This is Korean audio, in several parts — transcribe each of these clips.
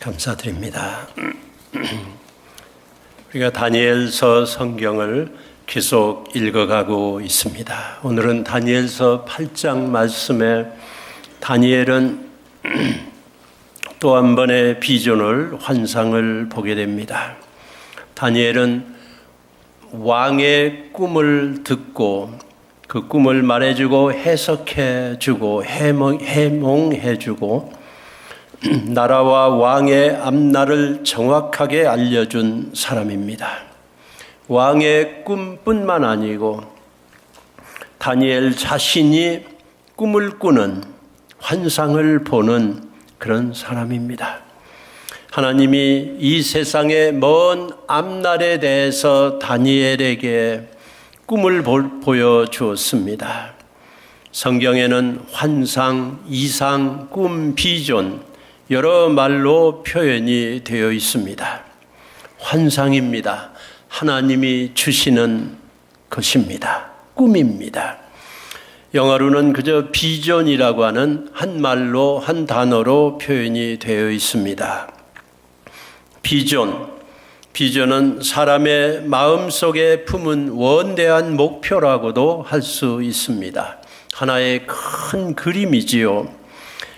감사드립니다. 우리가 다니엘서 성경을 계속 읽어가고 있습니다. 오늘은 다니엘서 8장 말씀에 다니엘은 또 한 번의 비전을, 환상을 보게 됩니다. 다니엘은 왕의 꿈을 듣고 그 꿈을 말해주고 해석해주고 해몽해주고 나라와 왕의 앞날을 정확하게 알려준 사람입니다. 왕의 꿈뿐만 아니고 다니엘 자신이 꿈을 꾸는, 환상을 보는 그런 사람입니다. 하나님이 이 세상의 먼 앞날에 대해서 다니엘에게 꿈을 보여주었습니다. 성경에는 환상, 이상, 꿈, 비전 여러 말로 표현이 되어 있습니다. 환상입니다. 하나님이 주시는 것입니다. 꿈입니다. 영어로는 그저 비전이라고 하는 한 말로, 한 단어로 표현이 되어 있습니다. 비전은 사람의 마음속에 품은 원대한 목표라고도 할 수 있습니다. 하나의 큰 그림이지요.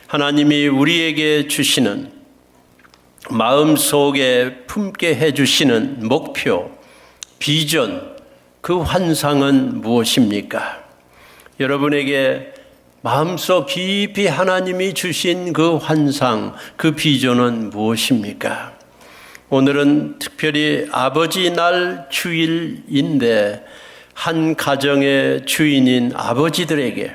하나님이 우리에게 주시는, 마음속에 품게 해주시는 목표, 비전, 그 환상은 무엇입니까? 여러분에게 마음속 깊이 하나님이 주신 그 환상, 그 비전은 무엇입니까? 오늘은 특별히 아버지 날 주일인데 한 가정의 주인인 아버지들에게,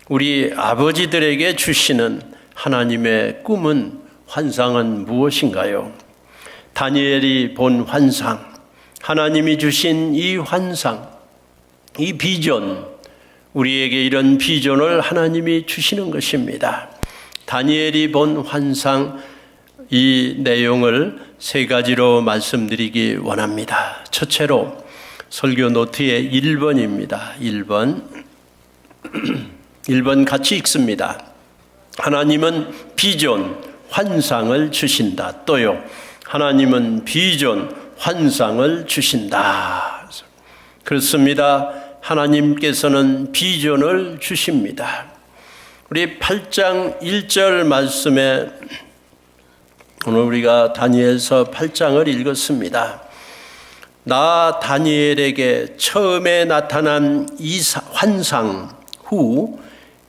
우리 아버지들에게 주시는 하나님의 꿈은, 환상은 무엇인가요? 다니엘이 본 환상, 하나님이 주신 이 환상, 이 비전, 우리에게 이런 비전을 하나님이 주시는 것입니다. 다니엘이 본 환상, 이 내용을 세 가지로 말씀드리기 원합니다. 첫째로 설교 노트의 1번입니다. 1번 같이 읽습니다. 하나님은 비전, 환상을 주신다. 또요, 하나님은 비전, 환상을 주신다. 그렇습니다. 하나님께서는 비전을 주십니다. 우리 8장 1절 말씀에 오늘 우리가 다니엘서 8장을 읽었습니다. 나 다니엘에게 처음에 나타난 이 환상 후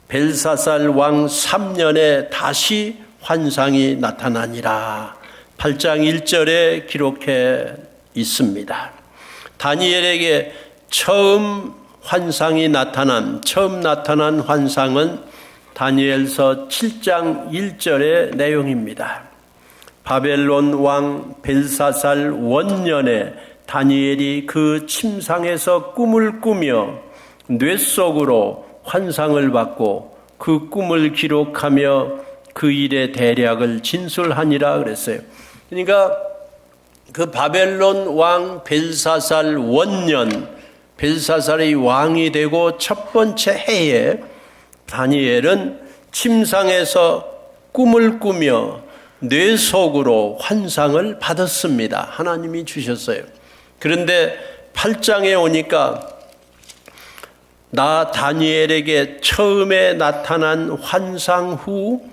벨사살 왕 3년에 다시 환상이 나타나니라. 8장 1절에 기록해 있습니다. 다니엘에게 처음 나타난 환상은 다니엘서 7장 1절의 내용입니다. 바벨론 왕 벨사살 원년에 다니엘이 그 침상에서 꿈을 꾸며 뇌 속으로 환상을 받고 그 꿈을 기록하며 그 일의 대략을 진술하니라 그랬어요. 그러니까 그 바벨론 왕 벨사살 원년, 벨사살이 왕이 되고 첫 번째 해에 다니엘은 침상에서 꿈을 꾸며 뇌 속으로 환상을 받았습니다. 하나님이 주셨어요. 그런데 8장에 오니까 나 다니엘에게 처음에 나타난 환상 후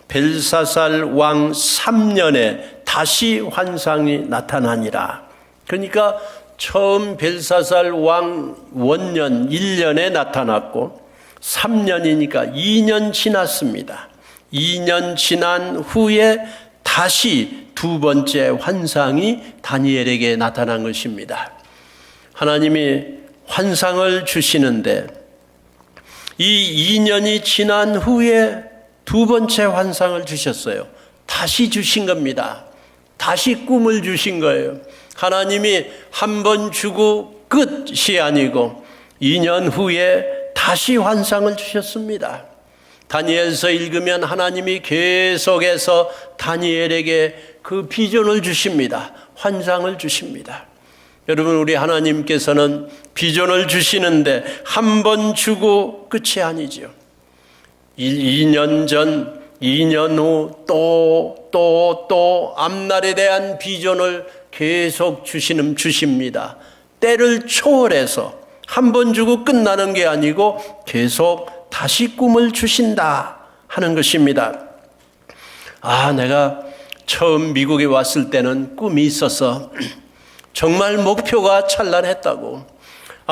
벨사살 왕 3년에 다시 환상이 나타나니라. 그러니까 처음 벨사살 왕 원년 1년에 나타났고 3년이니까 2년 지났습니다. 2년 지난 후에 다시 두 번째 환상이 다니엘에게 나타난 것입니다. 하나님이 환상을 주시는데 이 2년이 지난 후에 두 번째 환상을 주셨어요. 다시 주신 겁니다. 다시 꿈을 주신 거예요. 하나님이 한 번 주고 끝이 아니고 2년 후에 다시 환상을 주셨습니다. 다니엘서 읽으면 하나님이 계속해서 다니엘에게 그 비전을 주십니다. 환상을 주십니다. 여러분, 우리 하나님께서는 비전을 주시는데 한 번 주고 끝이 아니죠. 2년 전 2년 후 또 앞날에 대한 비전을 계속 주십니다. 때를 초월해서 한 번 주고 끝나는 게 아니고 계속 다시 꿈을 주신다 하는 것입니다. 내가 처음 미국에 왔을 때는 꿈이 있어서 정말 목표가 찬란했다고.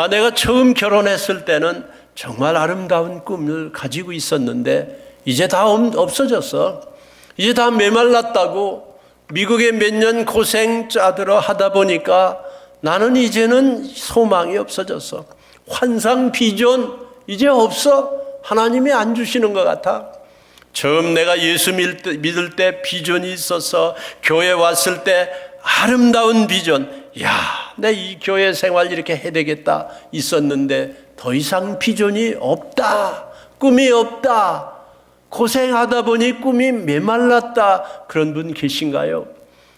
내가 처음 결혼했을 때는 정말 아름다운 꿈을 가지고 있었는데 이제 다 없어졌어. 이제 다 메말랐다고. 미국에 몇 년 고생 짜들어 하다 보니까 나는 이제는 소망이 없어졌어. 환상 비전 이제 없어. 하나님이 안 주시는 것 같아. 처음 내가 예수 믿을 때 비전이 있어서 교회 왔을 때 아름다운 비전. 내 이 교회 생활 이렇게 해야 되겠다 있었는데 더 이상 비전이 없다. 꿈이 없다. 고생하다 보니 꿈이 메말랐다. 그런 분 계신가요?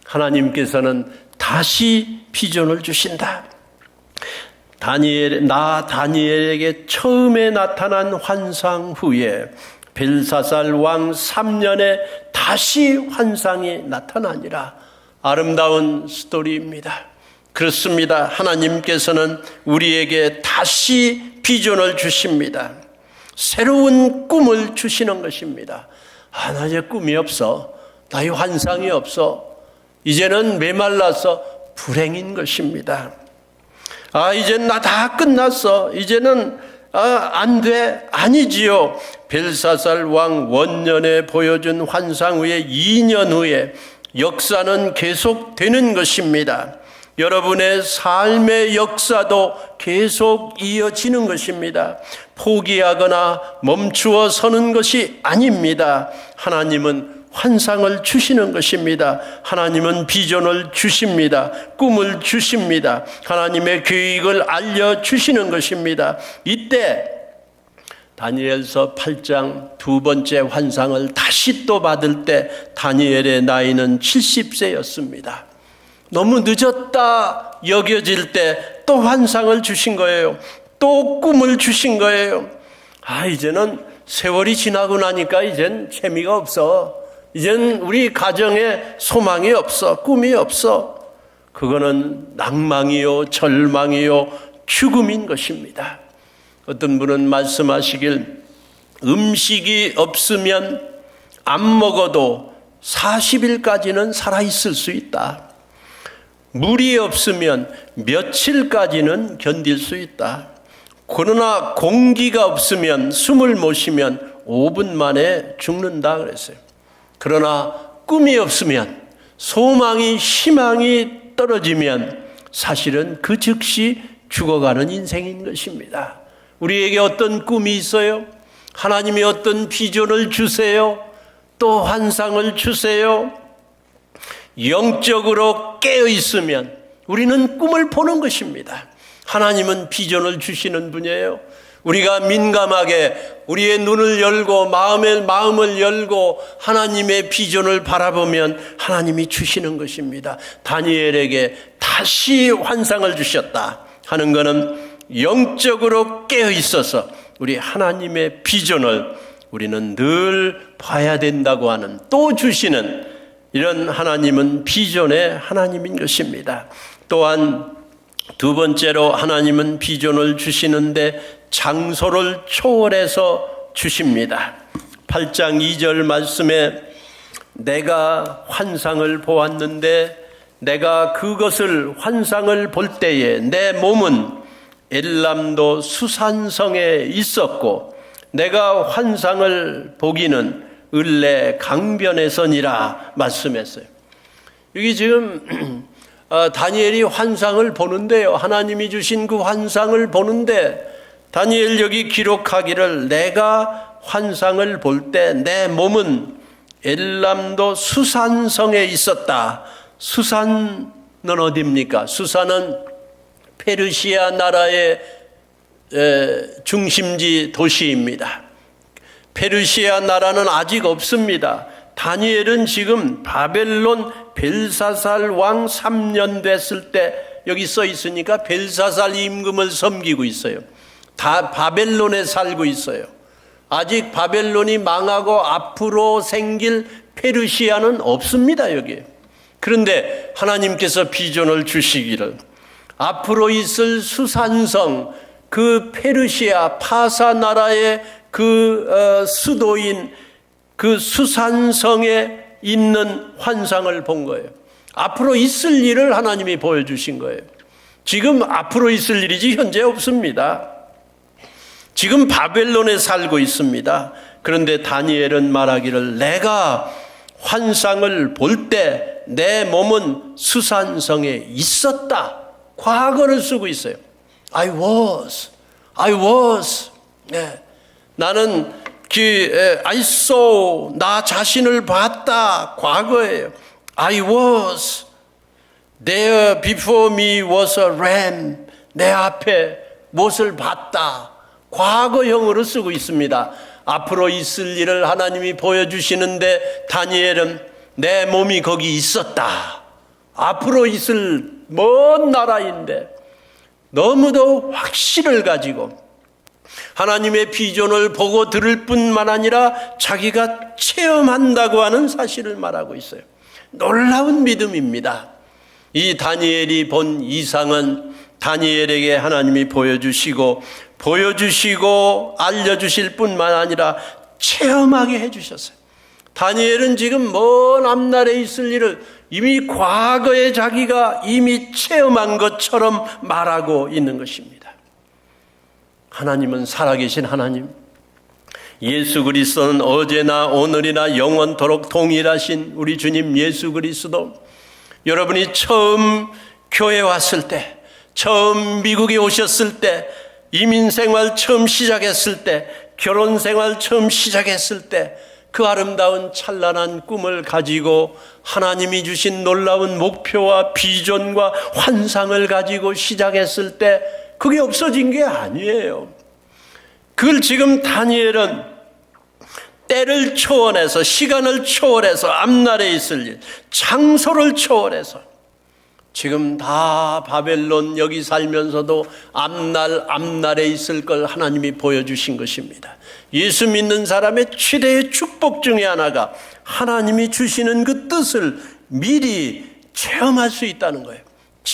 하나님께서는 다시 비전을 주신다. 다니엘에게 처음에 나타난 환상 후에 벨사살 왕 3년에 다시 환상이 나타나니라. 아름다운 스토리입니다. 그렇습니다. 하나님께서는 우리에게 다시 비전을 주십니다. 새로운 꿈을 주시는 것입니다. 나 이제 꿈이 없어. 나의 환상이 없어. 이제는 메말라서 불행인 것입니다. 이제는 나 다 끝났어. 이제는 안 돼. 아니지요. 벨사살 왕 원년에 보여준 환상 후에 2년 후에 역사는 계속되는 것입니다. 여러분의 삶의 역사도 계속 이어지는 것입니다. 포기하거나 멈추어 서는 것이 아닙니다. 하나님은 환상을 주시는 것입니다. 하나님은 비전을 주십니다. 꿈을 주십니다. 하나님의 계획을 알려주시는 것입니다. 이때 다니엘서 8장 두 번째 환상을 다시 또 받을 때 다니엘의 나이는 70세였습니다. 너무 늦었다 여겨질 때 또 환상을 주신 거예요. 또 꿈을 주신 거예요. 이제는 세월이 지나고 나니까 이젠 재미가 없어. 이젠 우리 가정에 소망이 없어. 꿈이 없어. 그거는 낭망이요, 절망이요, 죽음인 것입니다. 어떤 분은 말씀하시길 음식이 없으면 안 먹어도 40일까지는 살아있을 수 있다. 물이 없으면 며칠까지는 견딜 수 있다. 그러나 공기가 없으면 숨을 못 쉬면 5분 만에 죽는다 그랬어요. 그러나 꿈이 없으면 소망이 희망이 떨어지면 사실은 그 즉시 죽어가는 인생인 것입니다. 우리에게 어떤 꿈이 있어요? 하나님이 어떤 비전을 주세요? 또 환상을 주세요? 영적으로 깨어 있으면 우리는 꿈을 보는 것입니다. 하나님은 비전을 주시는 분이에요. 우리가 민감하게 우리의 눈을 열고 마음을 열고 하나님의 비전을 바라보면 하나님이 주시는 것입니다. 다니엘에게 다시 환상을 주셨다 하는 것은 영적으로 깨어 있어서 우리 하나님의 비전을 우리는 늘 봐야 된다고 하는, 또 주시는 이런 하나님은 비전의 하나님인 것입니다. 또한 두 번째로 하나님은 비전을 주시는데 장소를 초월해서 주십니다. 8장 2절 말씀에 내가 환상을 보았는데 내가 그것을 환상을 볼 때에 내 몸은 엘람도 수산성에 있었고 내가 환상을 보기는 을레 강변에서니라 말씀했어요. 여기 지금 다니엘이 환상을 보는데요. 하나님이 주신 그 환상을 보는데 다니엘 여기 기록하기를 내가 환상을 볼 때 내 몸은 엘람도 수산성에 있었다. 수산은 어디입니까? 수산은 페르시아 나라의 중심지 도시입니다. 페르시아 나라는 아직 없습니다. 다니엘은 지금 바벨론 벨사살 왕 3년 됐을 때 여기 써 있으니까 벨사살 임금을 섬기고 있어요. 다 바벨론에 살고 있어요. 아직 바벨론이 망하고 앞으로 생길 페르시아는 없습니다, 여기. 그런데 하나님께서 비전을 주시기를 앞으로 있을 수산성, 그 페르시아 파사 나라의 그 수도인 그 수산성에 있는 환상을 본 거예요. 앞으로 있을 일을 하나님이 보여주신 거예요. 지금 앞으로 있을 일이지 현재 없습니다. 지금 바벨론에 살고 있습니다. 그런데 다니엘은 말하기를 내가 환상을 볼 때 내 몸은 수산성에 있었다. 과거를 쓰고 있어요. I was. 네. 나는 I saw. 나 자신을 봤다. 과거예요. I was. There before me was a ram. 내 앞에 무엇을 봤다. 과거형으로 쓰고 있습니다. 앞으로 있을 일을 하나님이 보여주시는데 다니엘은 내 몸이 거기 있었다. 앞으로 있을 먼 나라인데 너무도 확신을 가지고 하나님의 비전을 보고 들을 뿐만 아니라 자기가 체험한다고 하는 사실을 말하고 있어요. 놀라운 믿음입니다. 이 다니엘이 본 이상은 다니엘에게 하나님이 보여주시고 알려주실 뿐만 아니라 체험하게 해주셨어요. 다니엘은 지금 먼 앞날에 있을 일을 이미 과거에 자기가 이미 체험한 것처럼 말하고 있는 것입니다. 하나님은 살아계신 하나님, 예수 그리스도는 어제나 오늘이나 영원토록 동일하신 우리 주님 예수 그리스도, 여러분이 처음 교회 왔을 때, 처음 미국에 오셨을 때, 이민생활 처음 시작했을 때, 결혼생활 처음 시작했을 때 그 아름다운 찬란한 꿈을 가지고 하나님이 주신 놀라운 목표와 비전과 환상을 가지고 시작했을 때 그게 없어진 게 아니에요. 그걸 지금 다니엘은 때를 초월해서, 시간을 초월해서, 앞날에 있을 일, 장소를 초월해서 지금 다 바벨론 여기 살면서도 앞날에 있을 걸 하나님이 보여주신 것입니다. 예수 믿는 사람의 최대의 축복 중에 하나가 하나님이 주시는 그 뜻을 미리 체험할 수 있다는 거예요.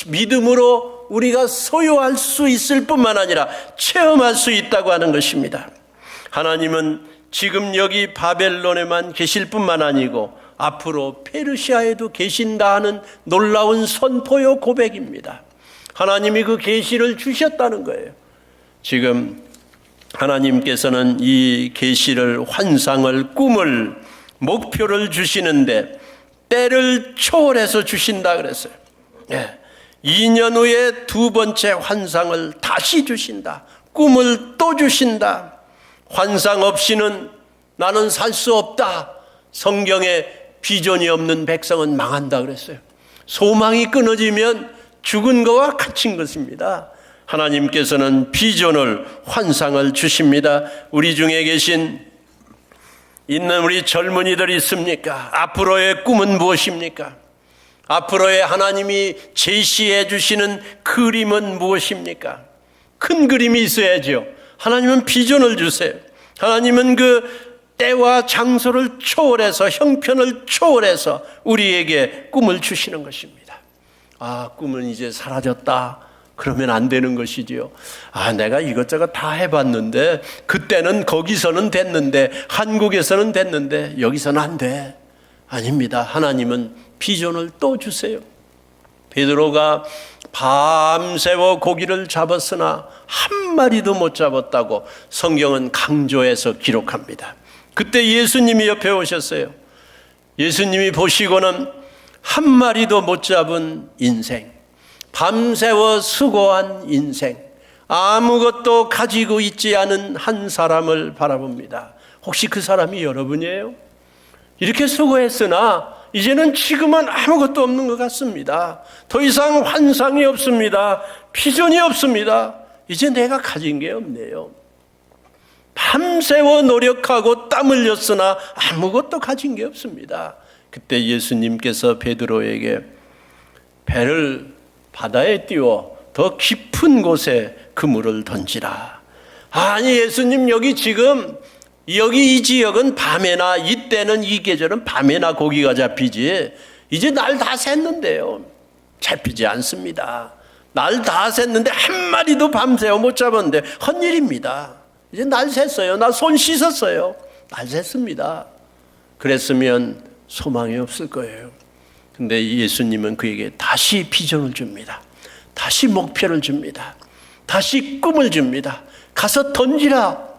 믿음으로 우리가 소유할 수 있을 뿐만 아니라 체험할 수 있다고 하는 것입니다. 하나님은 지금 여기 바벨론에만 계실 뿐만 아니고 앞으로 페르시아에도 계신다 하는 놀라운 선포요 고백입니다. 하나님이 그 계시를 주셨다는 거예요. 지금 하나님께서는 이 계시를, 환상을, 꿈을, 목표를 주시는데 때를 초월해서 주신다 그랬어요. 2년 후에 두 번째 환상을 다시 주신다. 꿈을 또 주신다. 환상 없이는 나는 살 수 없다. 성경에 비전이 없는 백성은 망한다 그랬어요. 소망이 끊어지면 죽은 것과 같은 것입니다. 하나님께서는 비전을, 환상을 주십니다. 우리 중에 있는 우리 젊은이들이 있습니까? 앞으로의 꿈은 무엇입니까? 앞으로의 하나님이 제시해 주시는 그림은 무엇입니까? 큰 그림이 있어야죠. 하나님은 비전을 주세요. 하나님은 그 때와 장소를 초월해서, 형편을 초월해서 우리에게 꿈을 주시는 것입니다. 꿈은 이제 사라졌다. 그러면 안 되는 것이지요. 내가 이것저것 다 해봤는데 그때는 거기서는 됐는데, 한국에서는 됐는데 여기서는 안 돼. 아닙니다. 하나님은 비전을 또 주세요. 베드로가 밤새워 고기를 잡았으나 한 마리도 못 잡았다고 성경은 강조해서 기록합니다. 그때 예수님이 옆에 오셨어요. 예수님이 보시고는 한 마리도 못 잡은 인생, 밤새워 수고한 인생, 아무것도 가지고 있지 않은 한 사람을 바라봅니다. 혹시 그 사람이 여러분이에요? 이렇게 수고했으나 이제는 지금은 아무것도 없는 것 같습니다. 더 이상 환상이 없습니다. 비전이 없습니다. 이제 내가 가진 게 없네요. 밤새워 노력하고 땀 흘렸으나 아무것도 가진 게 없습니다. 그때 예수님께서 베드로에게 배를 바다에 띄워 더 깊은 곳에 그물을 던지라. 아니, 예수님 여기 지금 여기 이 지역은 밤에나 이때는 이 계절은 밤에나 고기가 잡히지 이제 날 다 샜는데요. 잡히지 않습니다. 날 다 샜는데 한 마리도 밤새워 못 잡았는데 헛일입니다. 이제 날 샜어요. 나 손 씻었어요. 날 샜습니다. 그랬으면 소망이 없을 거예요. 근데 예수님은 그에게 다시 비전을 줍니다. 다시 목표를 줍니다. 다시 꿈을 줍니다. 가서 던지라.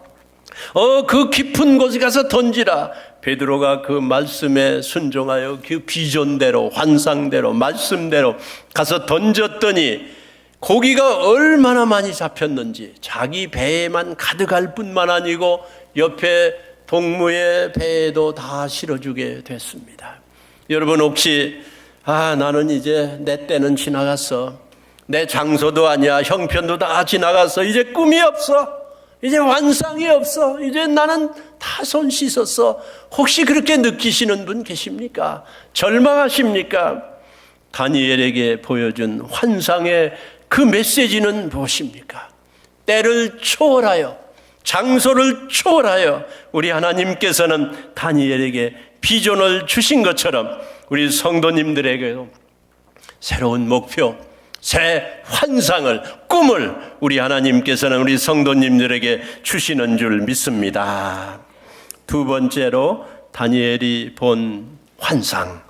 그 깊은 곳에 가서 던지라. 베드로가 그 말씀에 순종하여 그 비전대로 환상대로 말씀대로 가서 던졌더니 고기가 얼마나 많이 잡혔는지 자기 배에만 가득할 뿐만 아니고 옆에 동무의 배에도 다 실어주게 됐습니다. 여러분 혹시 나는 이제 내 때는 지나갔어. 내 장소도 아니야. 형편도 다 지나갔어. 이제 꿈이 없어. 이제 환상이 없어. 이제 나는 다 손 씻었어. 혹시 그렇게 느끼시는 분 계십니까? 절망하십니까? 다니엘에게 보여준 환상의 그 메시지는 무엇입니까? 때를 초월하여 장소를 초월하여 우리 하나님께서는 다니엘에게 비전을 주신 것처럼 우리 성도님들에게도 새로운 목표, 새 환상을, 꿈을 우리 하나님께서는 우리 성도님들에게 주시는 줄 믿습니다. 두 번째로 다니엘이 본 환상,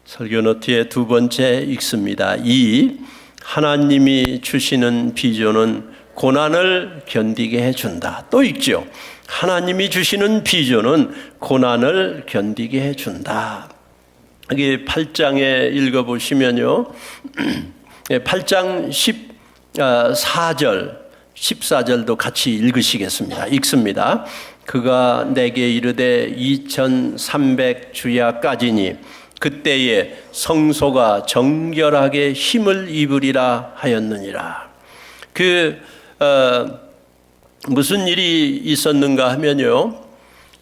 설교 노트에 두 번째 읽습니다. 하나님이 주시는 비전은 고난을 견디게 해준다. 또 읽죠. 하나님이 주시는 비전은 고난을 견디게 해준다. 여기 8장에 읽어보시면요. 8장 14절, 14절도 같이 읽으시겠습니다. 읽습니다. 그가 내게 이르되 2300 주야까지니 그때에 성소가 정결하게 힘을 입으리라 하였느니라. 무슨 일이 있었는가 하면요.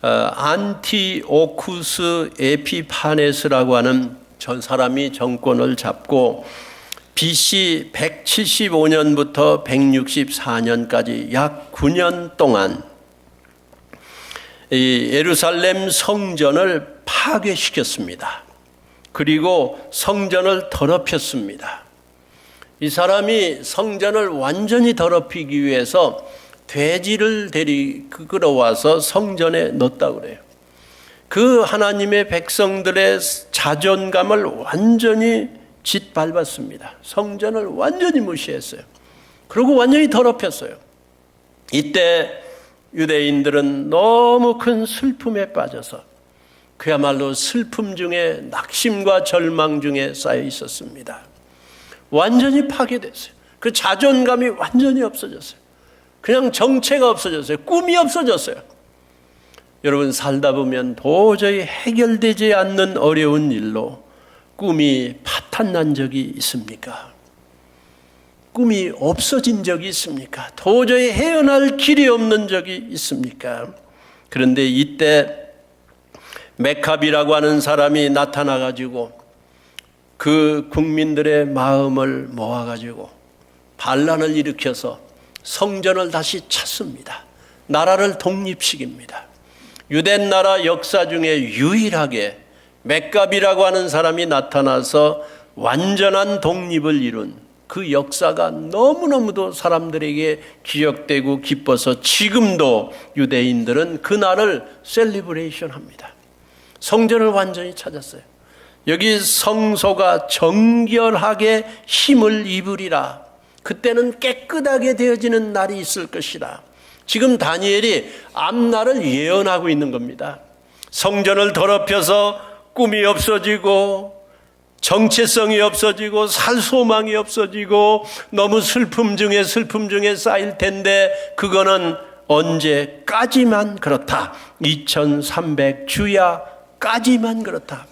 안티오쿠스 에피파네스라고 하는 전 사람이 정권을 잡고 BC 175년부터 164년까지 약 9년 동안 이 예루살렘 성전을 파괴시켰습니다. 그리고 성전을 더럽혔습니다. 이 사람이 성전을 완전히 더럽히기 위해서 돼지를 끌어와서 성전에 넣었다고 그래요. 그 하나님의 백성들의 자존감을 완전히 짓밟았습니다. 성전을 완전히 무시했어요. 그리고 완전히 더럽혔어요. 이때 유대인들은 너무 큰 슬픔에 빠져서 그야말로 슬픔 중에 낙심과 절망 중에 쌓여 있었습니다. 완전히 파괴됐어요. 그 자존감이 완전히 없어졌어요. 그냥 정체가 없어졌어요. 꿈이 없어졌어요. 여러분 살다 보면 도저히 해결되지 않는 어려운 일로 꿈이 파탄난 적이 있습니까? 꿈이 없어진 적이 있습니까? 도저히 헤어날 길이 없는 적이 있습니까? 그런데 이때 메캅이라고 하는 사람이 나타나가지고 그 국민들의 마음을 모아가지고 반란을 일으켜서 성전을 다시 찾습니다. 나라를 독립시킵니다. 유대 나라 역사 중에 유일하게 메캅이라고 하는 사람이 나타나서 완전한 독립을 이룬 그 역사가 너무너무도 사람들에게 기억되고 기뻐서 지금도 유대인들은 그날을 셀리브레이션 합니다. 성전을 완전히 찾았어요. 여기 성소가 정결하게 힘을 입으리라. 그때는 깨끗하게 되어지는 날이 있을 것이다. 지금 다니엘이 앞날을 예언하고 있는 겁니다. 성전을 더럽혀서 꿈이 없어지고 정체성이 없어지고 살 소망이 없어지고 너무 슬픔 중에 쌓일 텐데 그거는 언제까지만 그렇다. 2300 주야까지만 그렇다.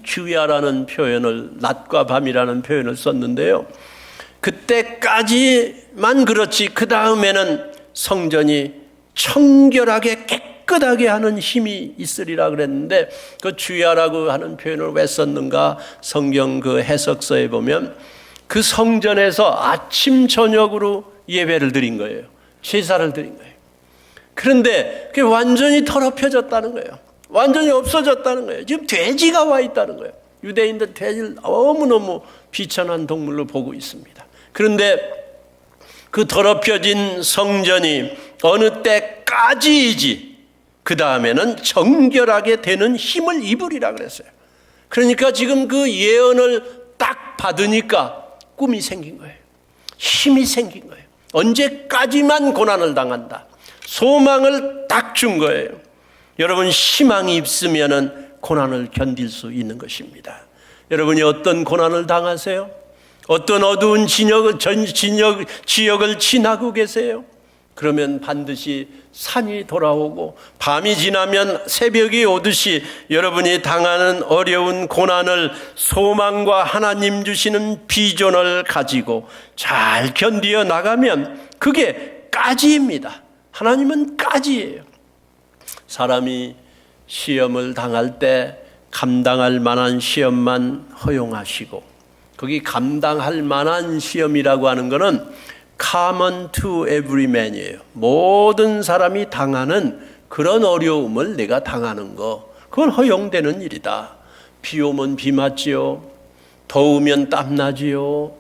주야라는 표현을 낮과 밤이라는 표현을 썼는데요. 그때까지만 그렇지 그 다음에는 성전이 청결하게 깨끗하게 하는 힘이 있으리라 그랬는데 그 주야라고 하는 표현을 왜 썼는가? 성경 그 해석서에 보면 그 성전에서 아침 저녁으로 예배를 드린 거예요. 제사를 드린 거예요. 그런데 그게 완전히 더럽혀졌다는 거예요. 완전히 없어졌다는 거예요. 지금 돼지가 와 있다는 거예요. 유대인들 돼지를 너무너무 비천한 동물로 보고 있습니다. 그런데 그 더럽혀진 성전이 어느 때까지이지 그 다음에는 정결하게 되는 힘을 입으리라 그랬어요. 그러니까 지금 그 예언을 딱 받으니까 꿈이 생긴 거예요. 힘이 생긴 거예요. 언제까지만 고난을 당한다. 소망을 딱 준 거예요. 여러분, 희망이 있으면은 고난을 견딜 수 있는 것입니다. 여러분이 어떤 고난을 당하세요? 어떤 어두운 지역을 지나고 계세요? 그러면 반드시 산이 돌아오고 밤이 지나면 새벽이 오듯이 여러분이 당하는 어려운 고난을 소망과 하나님 주시는 비전을 가지고 잘 견디어 나가면 그게 까지입니다. 하나님은 까지예요. 사람이 시험을 당할 때 감당할 만한 시험만 허용하시고, 거기 감당할 만한 시험이라고 하는 것은 common to every man이에요. 모든 사람이 당하는 그런 어려움을 내가 당하는 거, 그건 허용되는 일이다. 비 오면 비 맞지요. 더우면 땀 나지요.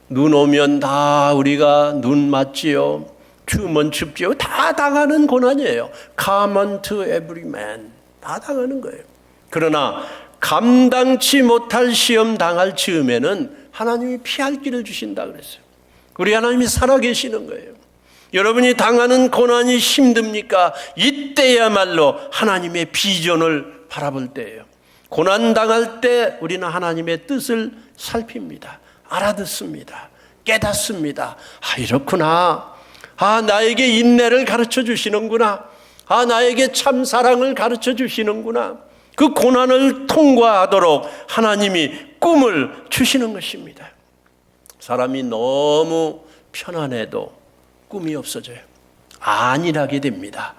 눈 오면 다 우리가 눈 맞지요. 추우면 춥지요. 다 당하는 고난이에요. common to every man. 다 당하는 거예요. 그러나 감당치 못할 시험 당할 즈음에는 하나님이 피할 길을 주신다 그랬어요. 우리 하나님이 살아계시는 거예요. 여러분이 당하는 고난이 힘듭니까? 이때야말로 하나님의 비전을 바라볼 때예요. 고난 당할 때 우리는 하나님의 뜻을 살핍니다. 알아듣습니다. 깨닫습니다. 이렇구나. 나에게 인내를 가르쳐 주시는구나. 나에게 참 사랑을 가르쳐 주시는구나. 그 고난을 통과하도록 하나님이 꿈을 주시는 것입니다. 사람이 너무 편안해도 꿈이 없어져요. 안일하게 됩니다.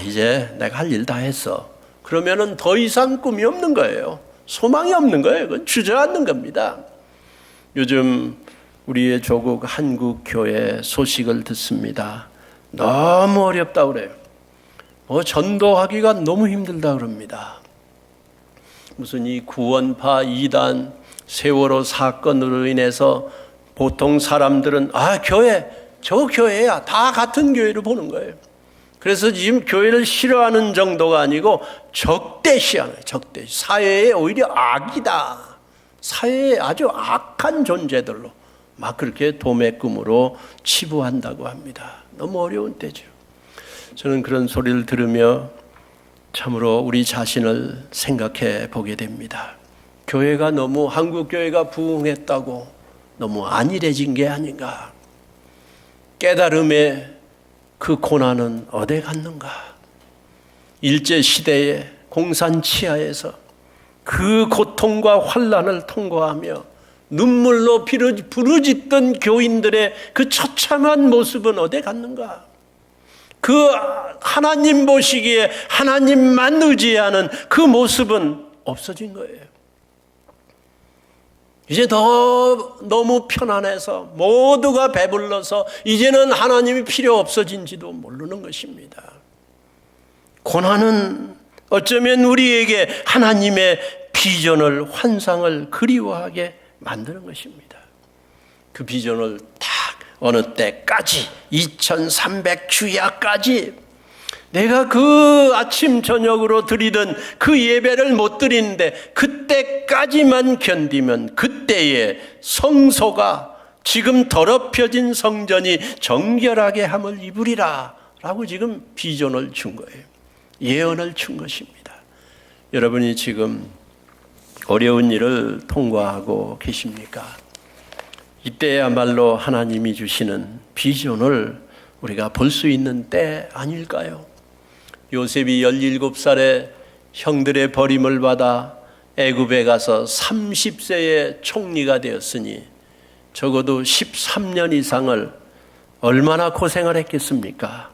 이제 내가 할 일 다 했어. 그러면은 더 이상 꿈이 없는 거예요. 소망이 없는 거예요. 그건 주저앉는 겁니다. 요즘 우리의 조국 한국 교회 소식을 듣습니다. 너무 어렵다 그래요. 전도하기가 너무 힘들다 그럽니다. 무슨 이 구원파 이단 세월호 사건으로 인해서 보통 사람들은 저 교회야, 다 같은 교회를 보는 거예요. 그래서 지금 교회를 싫어하는 정도가 아니고 적대시하는 거예요. 적대시. 사회에 오히려 악이다. 사회에 아주 악한 존재들로 막 그렇게 도매금으로 치부한다고 합니다. 너무 어려운 때죠. 저는 그런 소리를 들으며 참으로 우리 자신을 생각해 보게 됩니다. 교회가 너무, 한국 교회가 부흥했다고 너무 안일해진 게 아닌가. 깨달음의 그 고난은 어디 갔는가. 일제시대에 공산치하에서 그 고통과 환난을 통과하며 눈물로 부르짖던 교인들의 그 처참한 모습은 어디 갔는가. 그 하나님 보시기에 하나님만 의지하는 그 모습은 없어진 거예요. 이제 너무 편안해서 모두가 배불러서 이제는 하나님이 필요 없어진지도 모르는 것입니다. 고난은 어쩌면 우리에게 하나님의 비전을, 환상을 그리워하게 만드는 것입니다. 그 비전을 딱 어느 때까지 2300주야까지 내가 그 아침 저녁으로 드리던 그 예배를 못 드리는데 그때까지만 견디면 그때의 성소가, 지금 더럽혀진 성전이 정결하게 함을 입으리라 라고 지금 비전을 준 거예요. 예언을 준 것입니다. 여러분이 지금 어려운 일을 통과하고 계십니까? 이때야말로 하나님이 주시는 비전을 우리가 볼 수 있는 때 아닐까요? 요셉이 17살에 형들의 버림을 받아 애굽에 가서 30세의 총리가 되었으니 적어도 13년 이상을 얼마나 고생을 했겠습니까?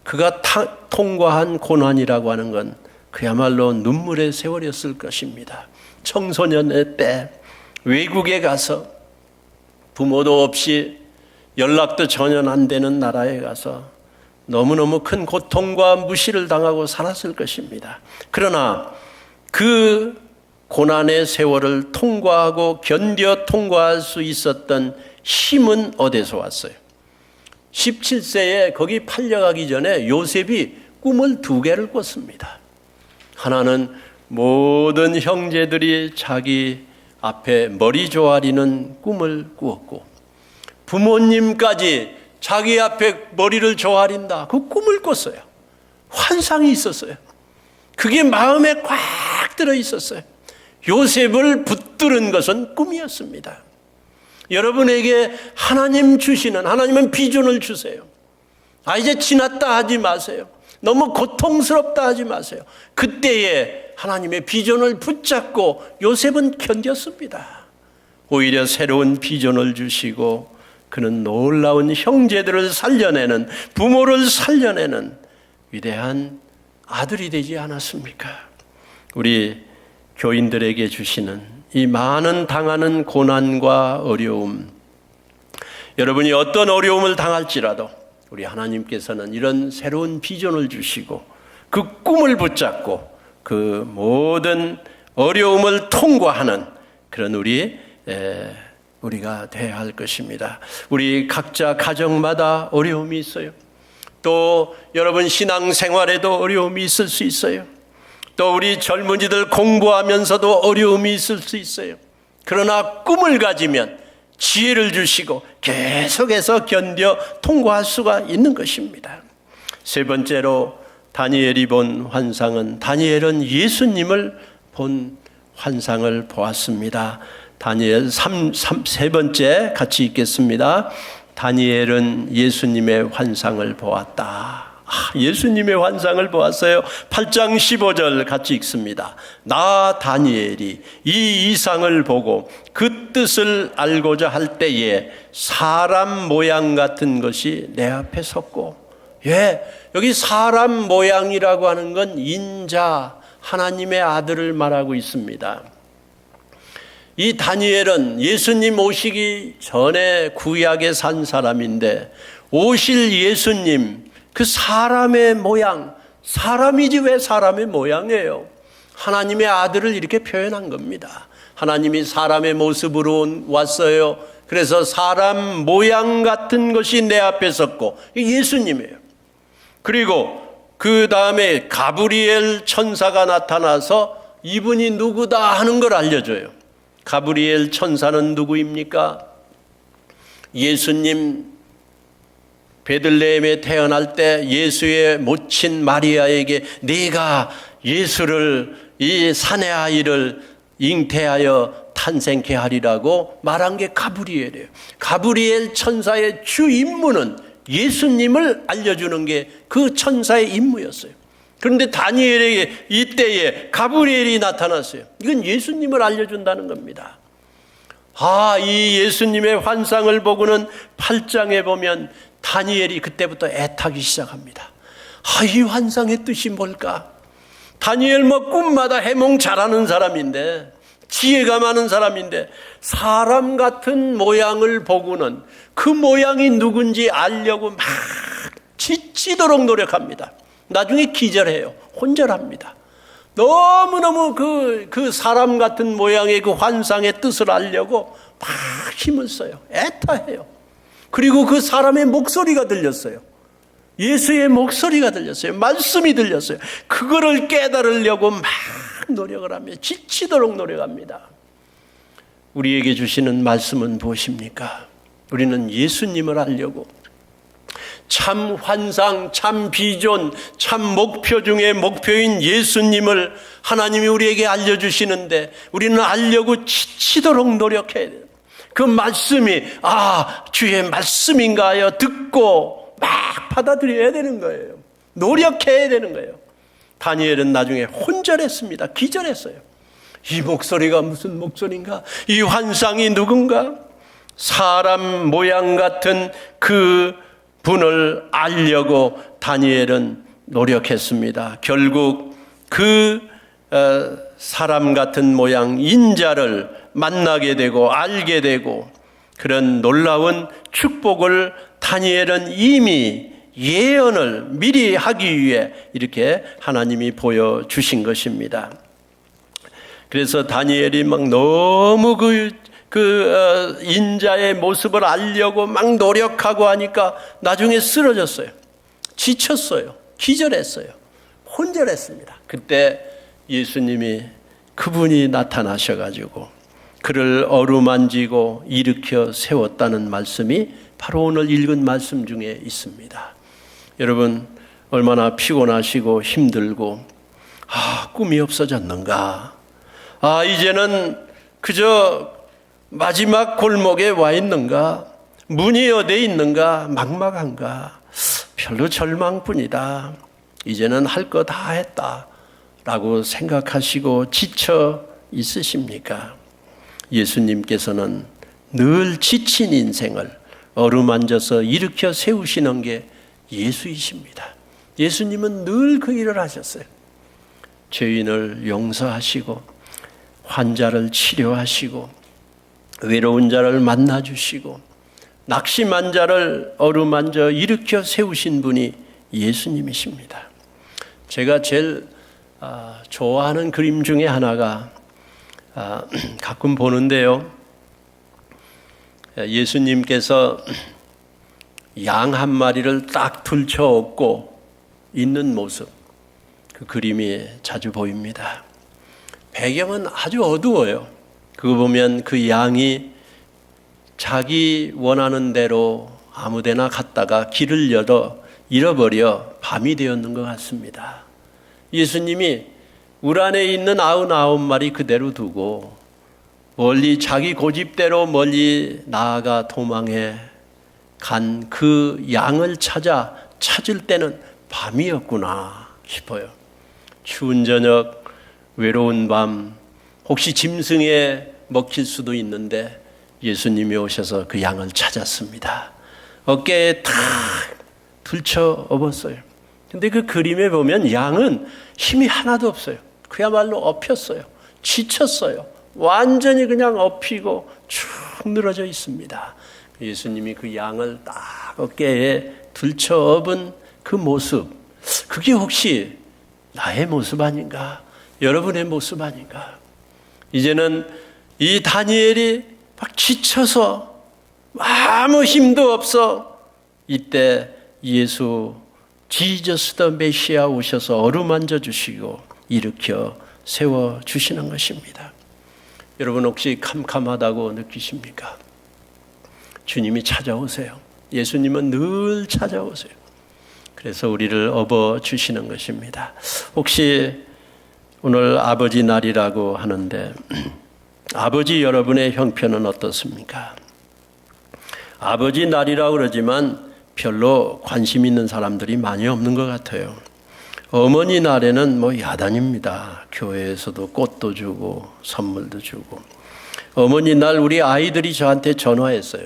그가 통과한 고난이라고 하는 건 그야말로 눈물의 세월이었을 것입니다. 청소년의 때 외국에 가서 부모도 없이 연락도 전혀 안 되는 나라에 가서 너무너무 큰 고통과 무시를 당하고 살았을 것입니다. 그러나 그 고난의 세월을 통과하고 견뎌 통과할 수 있었던 힘은 어디서 왔어요? 17세에 거기 팔려가기 전에 요셉이 꿈을 2개를 꿨습니다. 하나는 모든 형제들이 자기 앞에 머리 조아리는 꿈을 꾸었고, 부모님까지 자기 앞에 머리를 조아린다, 그 꿈을 꿨어요. 환상이 있었어요. 그게 마음에 꽉 들어 있었어요. 요셉을 붙들은 것은 꿈이었습니다. 여러분에게 하나님 주시는, 하나님은 비전을 주세요. 이제 지났다 하지 마세요. 너무 고통스럽다 하지 마세요. 그때에 하나님의 비전을 붙잡고 요셉은 견뎠습니다. 오히려 새로운 비전을 주시고 그는 놀라운 형제들을 살려내는, 부모를 살려내는 위대한 아들이 되지 않았습니까? 우리 교인들에게 주시는 이 많은 당하는 고난과 어려움, 여러분이 어떤 어려움을 당할지라도 우리 하나님께서는 이런 새로운 비전을 주시고 그 꿈을 붙잡고 그 모든 어려움을 통과하는 그런 우리가 되어야 할 것입니다. 우리 각자 가정마다 어려움이 있어요. 또 여러분 신앙생활에도 어려움이 있을 수 있어요. 또 우리 젊은이들 공부하면서도 어려움이 있을 수 있어요. 그러나 꿈을 가지면 지혜를 주시고 계속해서 견뎌 통과할 수가 있는 것입니다. 세 번째로 다니엘이 본 환상은, 다니엘은 예수님을 본 환상을 보았습니다. 다니엘 세 번째 같이 읽겠습니다. 다니엘은 예수님의 환상을 보았다. 예수님의 환상을 보았어요. 8장 15절 같이 읽습니다. 나 다니엘이 이 이상을 보고 그 뜻을 알고자 할 때에 사람 모양 같은 것이 내 앞에 섰고, 여기 사람 모양이라고 하는 건 인자, 하나님의 아들을 말하고 있습니다. 이 다니엘은 예수님 오시기 전에 구약에 산 사람인데, 오실 예수님, 그 사람의 모양, 사람이지 왜 사람의 모양이에요? 하나님의 아들을 이렇게 표현한 겁니다. 하나님이 사람의 모습으로 왔어요. 그래서 사람 모양 같은 것이 내 앞에 섰고, 예수님이에요. 그리고 그 다음에 가브리엘 천사가 나타나서 이분이 누구다 하는 걸 알려줘요. 가브리엘 천사는 누구입니까? 예수님 베들레헴에 태어날 때 예수의 모친 마리아에게 네가 예수를, 이 산의 아이를 잉태하여 탄생케 하리라고 말한 게 가브리엘이에요. 가브리엘 천사의 주 임무는 예수님을 알려주는 게 그 천사의 임무였어요. 그런데 다니엘에게 이때에 가브리엘이 나타났어요. 이건 예수님을 알려준다는 겁니다. 이 예수님의 환상을 보고는 8장에 보면 다니엘이 그때부터 애타기 시작합니다. 이 환상의 뜻이 뭘까? 다니엘 꿈마다 해몽 잘하는 사람인데, 지혜가 많은 사람인데, 사람 같은 모양을 보고는 그 모양이 누군지 알려고 막 지치도록 노력합니다. 나중에 기절해요. 혼절합니다. 너무너무 그 사람 같은 모양의 그 환상의 뜻을 알려고 막 힘을 써요. 애타해요. 그리고 그 사람의 목소리가 들렸어요. 예수의 목소리가 들렸어요. 말씀이 들렸어요. 그거를 깨달으려고 막 노력을 하며 지치도록 노력합니다. 우리에게 주시는 말씀은 무엇입니까? 우리는 예수님을 알려고 참 환상, 참 비전, 참 목표 중에 목표인 예수님을 하나님이 우리에게 알려주시는데 우리는 알려고 지치도록 노력해야 돼요. 그 말씀이 주의 말씀인가요? 듣고 막 받아들여야 되는 거예요. 노력해야 되는 거예요. 다니엘은 나중에 혼절했습니다. 기절했어요. 이 목소리가 무슨 목소리인가? 이 환상이 누군가? 사람 모양 같은 그 분을 알려고 다니엘은 노력했습니다. 결국 그 사람 같은 모양 인자를 만나게 되고 알게 되고, 그런 놀라운 축복을 다니엘은 이미 예언을 미리 하기 위해 이렇게 하나님이 보여주신 것입니다. 그래서 다니엘이 막 너무 인자의 모습을 알려고 막 노력하고 하니까 나중에 쓰러졌어요. 지쳤어요. 기절했어요. 혼절했습니다. 그때 예수님이 그분이 나타나셔가지고 그를 어루만지고 일으켜 세웠다는 말씀이 바로 오늘 읽은 말씀 중에 있습니다. 여러분, 얼마나 피곤하시고 힘들고 꿈이 없어졌는가, 이제는 그저 마지막 골목에 와 있는가, 문이 어디에 있는가, 막막한가, 별로 절망뿐이다, 이제는 할 거 다 했다 라고 생각하시고 지쳐 있으십니까? 예수님께서는 늘 지친 인생을 어루만져서 일으켜 세우시는 게 예수이십니다. 예수님은 늘 그 일을 하셨어요. 죄인을 용서하시고 환자를 치료하시고 외로운 자를 만나주시고 낙심한 자를 어루만져 일으켜 세우신 분이 예수님이십니다. 제가 제일 좋아하는 그림 중에 하나가 가끔 보는데요, 예수님께서 양 한 마리를 딱 들쳐 업고 있는 모습, 그 그림이 자주 보입니다. 배경은 아주 어두워요. 그거 보면 그 양이 자기 원하는 대로 아무데나 갔다가 길을 잃어버려 밤이 되었는 것 같습니다. 예수님이 울 안에 있는 99마리 그대로 두고 멀리 자기 고집대로 멀리 나아가 도망해 간 그 양을 찾을 때는 밤이었구나 싶어요. 추운 저녁, 외로운 밤, 혹시 짐승에 먹힐 수도 있는데 예수님이 오셔서 그 양을 찾았습니다. 어깨에 탁 들쳐 업었어요. 근데 그 그림에 보면 양은 힘이 하나도 없어요. 그야말로 엎였어요. 지쳤어요. 완전히 그냥 엎이고 축 늘어져 있습니다. 예수님이 그 양을 딱 어깨에 들쳐 업은 그 모습, 그게 혹시 나의 모습 아닌가? 여러분의 모습 아닌가? 이제는 이 다니엘이 막 지쳐서 아무 힘도 없어. 이때 예수 지저스 더 메시아 오셔서 어루만져 주시고 일으켜 세워 주시는 것입니다. 여러분, 혹시 캄캄하다고 느끼십니까? 주님이 찾아오세요. 예수님은 늘 찾아오세요. 그래서 우리를 업어 주시는 것입니다. 혹시 오늘 아버지 날이라고 하는데 아버지 여러분의 형편은 어떻습니까? 아버지 날이라고 그러지만 별로 관심 있는 사람들이 많이 없는 것 같아요. 어머니 날에는 야단입니다. 교회에서도 꽃도 주고 선물도 주고. 어머니 날 우리 아이들이 저한테 전화했어요.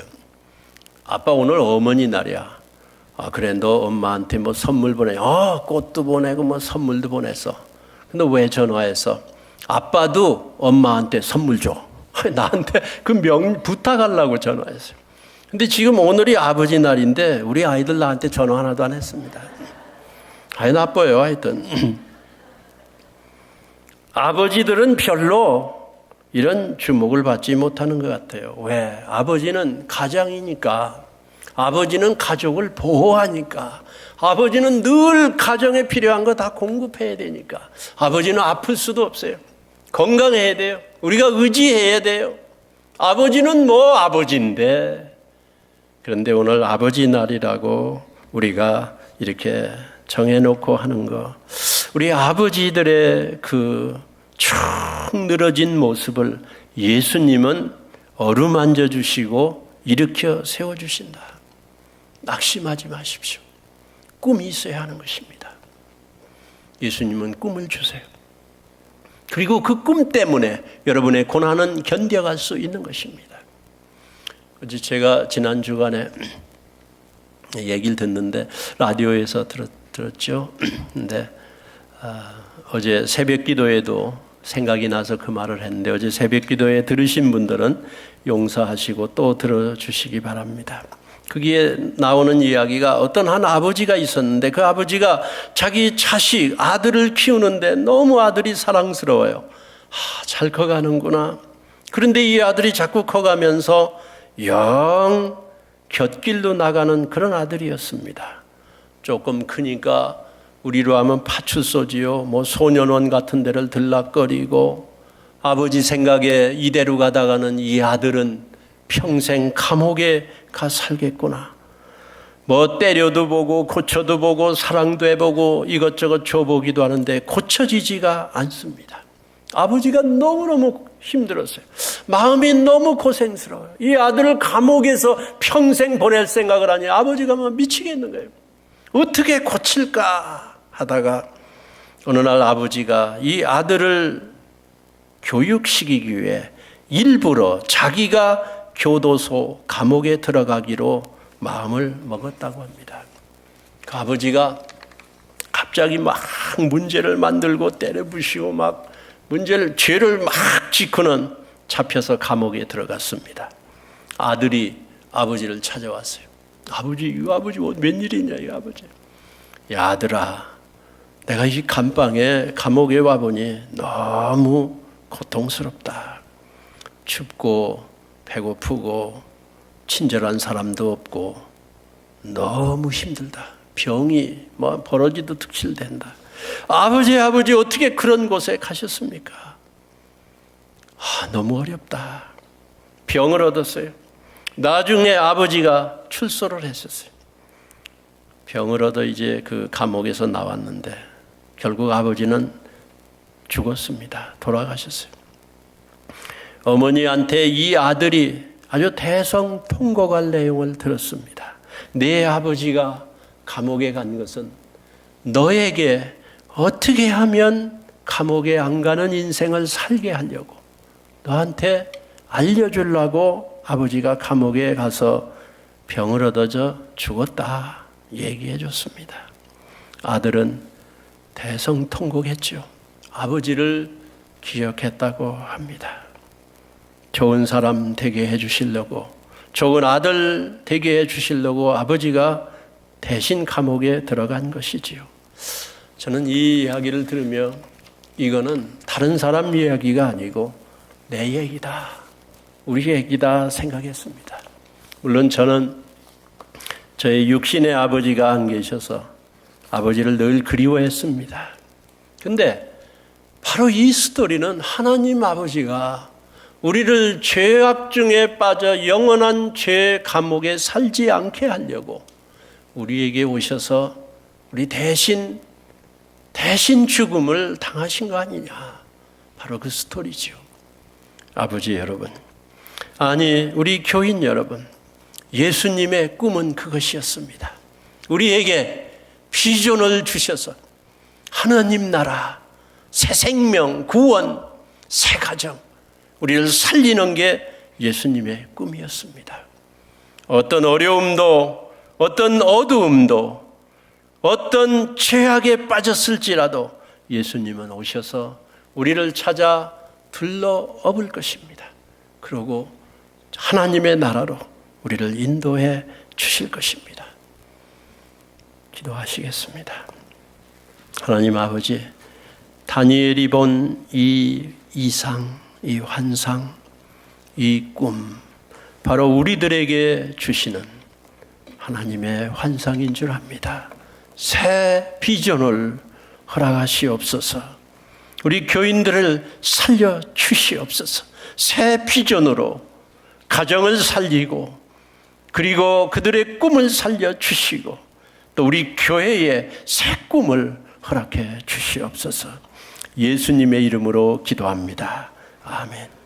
아빠, 오늘 어머니 날이야. 그래, 너 엄마한테 선물 보내. 꽃도 보내고 선물도 보냈어. 근데 왜 전화했어? 아빠도 엄마한테 선물 줘. 나한테 부탁하려고 전화했어요. 근데 지금 오늘이 아버지 날인데 우리 아이들 나한테 전화 하나도 안 했습니다. 나빠요. 하여튼 아버지들은 별로 이런 주목을 받지 못하는 것 같아요. 왜? 아버지는 가장이니까, 아버지는 가족을 보호하니까, 아버지는 늘 가정에 필요한 거 다 공급해야 되니까, 아버지는 아플 수도 없어요. 건강해야 돼요. 우리가 의지해야 돼요. 아버지는 아버지인데. 그런데 오늘 아버지 날이라고 우리가 이렇게 정해놓고 하는 거, 우리 아버지들의 그 축 늘어진 모습을 예수님은 어루만져 주시고 일으켜 세워주신다. 낙심하지 마십시오. 꿈이 있어야 하는 것입니다. 예수님은 꿈을 주세요. 그리고 그 꿈 때문에 여러분의 고난은 견뎌갈 수 있는 것입니다. 어제 제가 지난 주간에 얘기를 듣는데 라디오에서 들었죠. 근데 어제 새벽 기도에도 생각이 나서 그 말을 했는데, 어제 새벽 기도에 들으신 분들은 용서하시고 또 들어주시기 바랍니다. 거기에 나오는 이야기가 어떤 한 아버지가 있었는데 그 아버지가 자기 자식 아들을 키우는데 너무 아들이 사랑스러워요. 잘 커가는구나. 그런데 이 아들이 자꾸 커가면서 영 곁길로 나가는 그런 아들이었습니다. 조금 크니까 우리로 하면 파출소지요. 뭐 소년원 같은 데를 들락거리고 아버지 생각에 이대로 가다가는 이 아들은 평생 감옥에 가 살겠구나. 뭐 때려도 보고 고쳐도 보고 사랑도 해보고 이것저것 줘보기도 하는데 고쳐지지가 않습니다. 아버지가 너무너무 힘들었어요. 마음이 너무 고생스러워요. 이 아들을 감옥에서 평생 보낼 생각을 하니 아버지가 막 미치겠는 거예요. 어떻게 고칠까 하다가 어느 날 아버지가 이 아들을 교육시키기 위해 일부러 자기가 교도소 감옥에 들어가기로 마음을 먹었다고 합니다. 그 아버지가 갑자기 막 문제를 만들고 때려부시고 막 죄를 막 짓고는 잡혀서 감옥에 들어갔습니다. 아들이 아버지를 찾아왔어요. 아버지, 이 아버지 웬일이냐 이 아버지. 야 아들아, 내가 이 감옥에 와보니 너무 고통스럽다. 춥고 배고프고 친절한 사람도 없고 너무 힘들다. 병이 뭐 벌어지도 득실된다. 아버지 어떻게 그런 곳에 가셨습니까? 너무 어렵다. 병을 얻었어요. 나중에 아버지가 출소를 했었어요. 병을 얻어 이제 그 감옥에서 나왔는데 결국 아버지는 죽었습니다. 돌아가셨어요. 어머니한테 이 아들이 아주 대성통곡할 내용을 들었습니다. 내 아버지가 감옥에 간 것은 너에게 어떻게 하면 감옥에 안 가는 인생을 살게 하려고 너한테 알려주려고 아버지가 감옥에 가서 병을 얻어져 죽었다 얘기해 줬습니다. 아들은 대성통곡했죠. 아버지를 기억했다고 합니다. 좋은 사람 되게 해주시려고, 좋은 아들 되게 해주시려고 아버지가 대신 감옥에 들어간 것이지요. 저는 이 이야기를 들으며 이거는 다른 사람 이야기가 아니고 내 얘기다, 우리 얘기다 생각했습니다. 물론 저는 저의 육신의 아버지가 안 계셔서 아버지를 늘 그리워했습니다. 근데 바로 이 스토리는 하나님 아버지가 우리를 죄악 중에 빠져 영원한 죄 감옥에 살지 않게 하려고 우리에게 오셔서 우리 대신 죽음을 당하신 거 아니냐. 바로 그 스토리죠. 아버지 여러분, 아니 우리 교인 여러분, 예수님의 꿈은 그것이었습니다. 우리에게 비전을 주셔서 하나님 나라, 새 생명, 구원, 새 가정, 우리를 살리는 게 예수님의 꿈이었습니다. 어떤 어려움도, 어떤 어두움도, 어떤 죄악에 빠졌을지라도 예수님은 오셔서 우리를 찾아 둘러엎을 것입니다. 그리고 하나님의 나라로 우리를 인도해 주실 것입니다. 기도하시겠습니다. 하나님 아버지, 다니엘이 본 이 이상, 이 환상, 이 꿈, 바로 우리들에게 주시는 하나님의 환상인 줄 압니다. 새 비전을 허락하시옵소서. 우리 교인들을 살려 주시옵소서. 새 비전으로 가정을 살리고, 그리고 그들의 꿈을 살려 주시고, 또 우리 교회에 새 꿈을 허락해 주시옵소서. 예수님의 이름으로 기도합니다. 아멘.